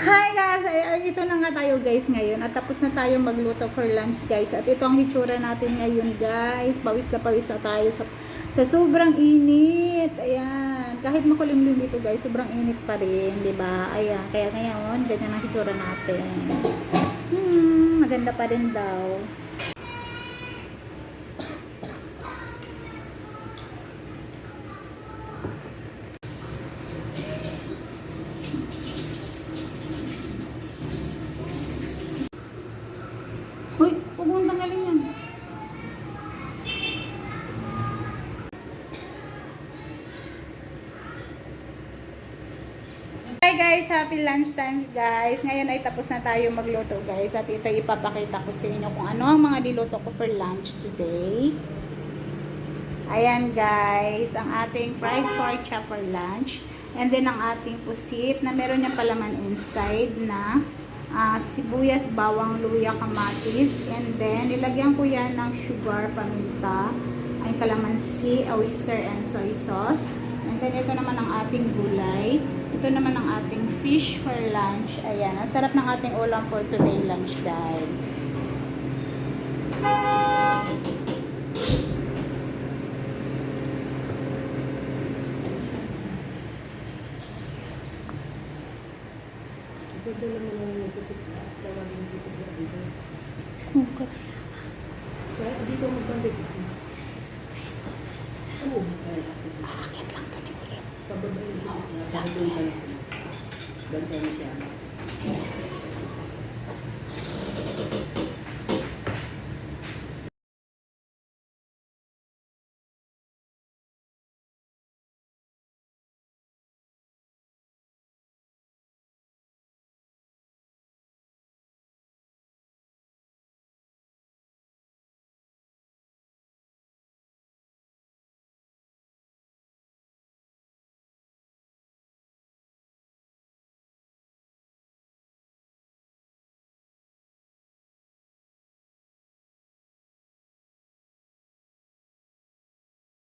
Hi guys! Ito na nga tayo guys ngayon at tapos na tayo magluto for lunch guys at ito ang hitsura natin ngayon guys. Pawis na tayo sa sobrang init. Ayan. Kahit makulimlim dito guys, sobrang init pa rin. Diba? Ayan. Kaya ngayon, ganyan ang hitsura natin. Maganda pa rin daw. Uy, huwag mong tanggalin yan. Hi guys, happy lunchtime guys. Ngayon ay tapos na tayo magluto guys. At ito ipapakita ko sa inyo kung ano ang mga niluto ko for lunch today. Ayan guys, ang ating fried pork chop for lunch. And then ang ating pusit na meron niyang palaman inside na sibuyas, bawang, luya, kamatis, and then nilagyan ko yan ng sugar, paminta, ay kalamansi, oyster, and soy sauce. And then ito naman ang ating gulay. Ito naman ang ating fish for lunch. Ayan, ang sarap ng ating ulam for today lunch guys. Dito magbalik. Aakit lang to ni Kulit. Pababayin siya. Bantay mo siya.